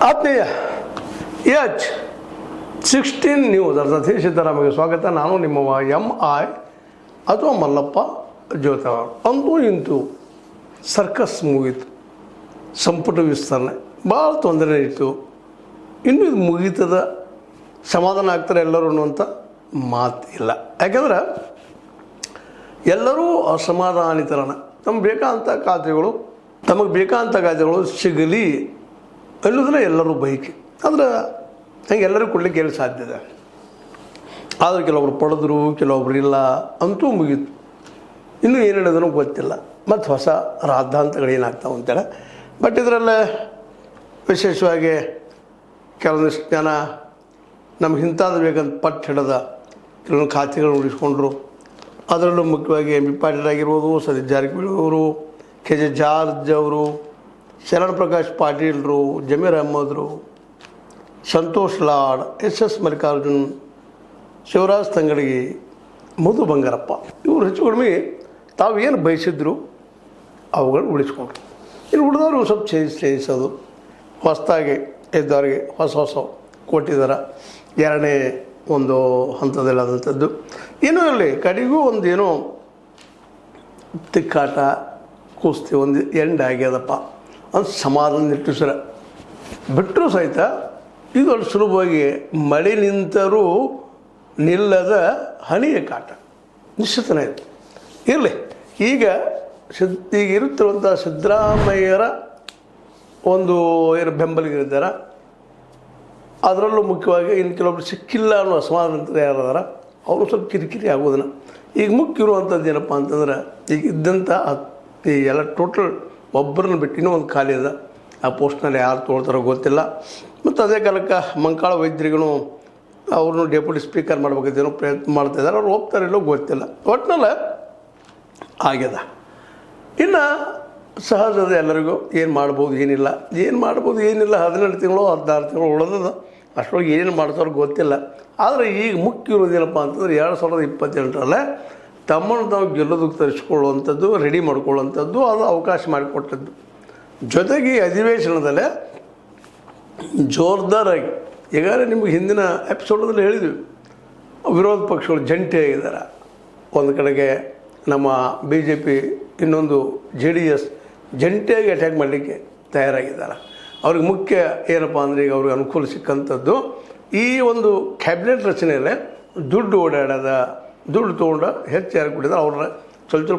ಆತ್ಮೀಯ H16 news ಅರ್ಥಾತ್ ಸಿದ್ದರಾಮಯ್ಯ ಸ್ವಾಗತ. ನಾನು ನಿಮ್ಮವ MI ಅಥವಾ ಮಲ್ಲಪ್ಪ ಜ್ಯೋತವಾರ್. ಅಂತೂ ಇಂತೂ ಸರ್ಕಸ್ ಮುಗೀತು, ಸಂಪುಟ ವಿಸ್ತರಣೆ ಭಾಳ ತೊಂದರೆ ಇತ್ತು. ಇನ್ನೂ ಇದು ಮುಗೀತದ, ಸಮಾಧಾನ ಆಗ್ತಾರೆ ಎಲ್ಲರೂ ಅನ್ನುವಂಥ ಮಾತಿಲ್ಲ. ಯಾಕೆಂದ್ರೆ ಎಲ್ಲರೂ ಅಸಮಾಧಾನಿತರಣ. ತಮಗೆ ಬೇಕಾದಂಥ ಖಾತೆಗಳು ಸಿಗಲಿ ಅನ್ನೋದ್ರೆ ಎಲ್ಲರೂ ಬೈಕೆ. ಅಂದ್ರೆ ಹಂಗೆ ಎಲ್ಲರಿಗೂ ಕೊಡಲಿಕ್ಕೆ ಏನು ಸಾಧ್ಯ ಇದೆ. ಆದರೆ ಕೆಲವೊಬ್ರು ಪಡೆದ್ರು, ಕೆಲವೊಬ್ರು ಇಲ್ಲ. ಅಂತೂ ಮುಗೀತು. ಇನ್ನೂ ಏನು ಹೇಳಿದ್ರು ಗೊತ್ತಿಲ್ಲ. ಮತ್ತು ಹೊಸ ರಾದ್ಧಾಂತಗಳೇನಾಗ್ತಾವೆ ಅಂತೇಳಿ. ಬಟ್ ಇದರಲ್ಲೇ ವಿಶೇಷವಾಗಿ ಕೆಲವೊಂದಿಷ್ಟು ಜನ ನಮ್ಗೆ ಇಂಥದ್ದು ಬೇಕಂತ ಪಟ್ಟು ಹಿಡಿದ ಕೆಲವೊಂದು ಖಾತೆಗಳು ಉಳಿಸ್ಕೊಂಡ್ರು. ಅದರಲ್ಲೂ ಮುಖ್ಯವಾಗಿ ಎಂ ಬಿ ಪಾಟೀಲ್ ಆಗಿರ್ಬೋದು, ಸತೀಶ್ ಜಾರಕಿಹೊಳಿ ಅವರು, KJ ಜಾರ್ಜ್ ಅವರು, ಶರಣ್ ಪ್ರಕಾಶ್ ಪಾಟೀಲ್ರು, ಜಮೀರ್ ಅಹ್ಮದ್ರು, ಸಂತೋಷ್ ಲಾಡ್, SS ಮಲ್ಲಿಕಾರ್ಜುನ್, ಶಿವರಾಜ್ ತಂಗಡಗಿ, ಮಧು ಬಂಗಾರಪ್ಪ ಇವರು ಹೆಚ್ಚು ಕಡಿಮೆ ತಾವು ಏನು ಬಯಸಿದ್ರು ಅವುಗಳು ಉಳಿಸ್ಕೊಂಡ್ರು. ಇನ್ನು ಉಳಿದವರು ಸ್ವಲ್ಪ ಚೇಂಜಿಸೋದು, ಹೊಸದಾಗಿ ಇದ್ದವರಿಗೆ ಹೊಸ ಕೊಟ್ಟಿದ್ದಾರೆ. ಎರಡನೇ ಒಂದು ಹಂತದಲ್ಲಾದಂಥದ್ದು ಏನೋ ಇರಲಿ, ಕಡೆಗೂ ಒಂದು ಏನೋ ತಿಕ್ಕಾಟ ಕುಸ್ತಿ ಒಂದು ಎಂಡ್ ಆಗ್ಯದಪ್ಪ ಅಂತ ಸಮಾಧಾನ ನಿಟ್ಟುಸರ ಬಿಟ್ಟರೂ ಸಹಿತ ಇದು ಅಷ್ಟು ಸುಲಭವಾಗಿ ಮಳೆ ನಿಂತರೂ ನಿಲ್ಲದ ಹನಿಯ ಕಾಟ ನಿಶ್ಚಿತನೇ ಇದೆ. ಇರಲಿ, ಈಗ ಇರುತ್ತಿರುವಂಥ ಸಿದ್ದರಾಮಯ್ಯರ ಒಂದು ಏನು ಬೆಂಬಲಿಗರಿದ್ದಾರೆ. ಅದರಲ್ಲೂ ಮುಖ್ಯವಾಗಿ ಇನ್ನು ಕೆಲವೊಬ್ರು ಸಿಕ್ಕಿಲ್ಲ ಅನ್ನೋ ಅಸಮಾಧಾನ ಯಾರದಾರ ಅವರು ಸ್ವಲ್ಪ ಕಿರಿಕಿರಿ ಆಗೋದನ್ನ. ಈಗ ಮುಖ್ಯ ಇರುವಂಥದ್ದು ಏನಪ್ಪ ಅಂತಂದ್ರೆ, ಈಗ ಇದ್ದಂಥ ಈ ಎಲ್ಲ ಟೋಟಲ್ ಒಬ್ಬರನ್ನ ಬಿಟ್ಟು ಇನ್ನೂ ಒಂದು ಖಾಲಿ ಇದೆ. ಆ ಪೋಸ್ಟ್ನಲ್ಲಿ ಯಾರು ತೊಗೊಳ್ತಾರೋ ಗೊತ್ತಿಲ್ಲ. ಮತ್ತು ಅದೇ ಕಾಲಕ್ಕೆ ಮಂಕಾಳ ವೈದ್ಯರಿಗೂ ಅವ್ರನ್ನೂ ಡೆಪ್ಯೂಟಿ ಸ್ಪೀಕರ್ ಮಾಡ್ಬೇಕಂತೇನೋ ಪ್ರಯತ್ನ ಮಾಡ್ತಾಯಿದ್ದಾರೆ. ಅವ್ರು ಹೋಗ್ತಾರಿಲ್ಲೋ ಗೊತ್ತಿಲ್ಲ. ಒಟ್ಟಿನಲ್ಲಿ ಆಗ್ಯದ. ಇನ್ನು ಸಹಜದ ಎಲ್ಲರಿಗೂ ಏನು ಮಾಡ್ಬೋದು ಏನಿಲ್ಲ 12 ತಿಂಗಳು 16 ತಿಂಗಳು ಉಳಿದದ. ಅಷ್ಟರೊಳಗೆ ಏನೇನು ಮಾಡ್ತಾರೋ ಗೊತ್ತಿಲ್ಲ. ಆದರೆ ಈಗ ಮುಖ್ಯ ಇರೋದೇನಪ್ಪ ಅಂತಂದ್ರೆ 2028ರಲ್ಲೇ ತಮ್ಮನ್ನು ತಾವು ಗೆಲ್ಲೋದಕ್ಕೆ ತರಿಸ್ಕೊಳ್ಳುವಂಥದ್ದು, ರೆಡಿ ಮಾಡ್ಕೊಳ್ಳುವಂಥದ್ದು, ಅದು ಅವಕಾಶ ಮಾಡಿಕೊಟ್ಟದ್ದು. ಜೊತೆಗೆ ಈ ಅಧಿವೇಶನದಲ್ಲೇ ಜೋರ್ದಾರಾಗಿ ಈಗಾಗಲೇ ನಿಮಗೆ ಹಿಂದಿನ ಎಪಿಸೋಡಲ್ಲಿ ಹೇಳಿದ್ವಿ, ವಿರೋಧ ಪಕ್ಷಗಳು ಜಂಟಿಯಾಗಿದ್ದಾರೆ. ಒಂದು ಕಡೆಗೆ ನಮ್ಮ BJP, ಇನ್ನೊಂದು JDS ಜಂಟಿಯಾಗಿ ಅಟ್ಯಾಕ್ ಮಾಡಲಿಕ್ಕೆ ತಯಾರಾಗಿದ್ದಾರೆ. ಅವ್ರಿಗೆ ಮುಖ್ಯ ಏನಪ್ಪ ಅಂದರೆ, ಈಗ ಅವ್ರಿಗೆ ಅನುಕೂಲ ಸಿಕ್ಕಂಥದ್ದು ಈ ಒಂದು ಕ್ಯಾಬಿನೆಟ್ ರಚನೆಯಲ್ಲೇ ದುಡ್ಡು ಓಡಾಡೋದ, ದುಡ್ಡು ತೊಗೊಂಡು ಹೆಚ್ಚು ಯಾರು ಕೊಟ್ಟಿದ್ದಾರೆ ಅವ್ರನ್ನ ಸ್ವಲ್ಪ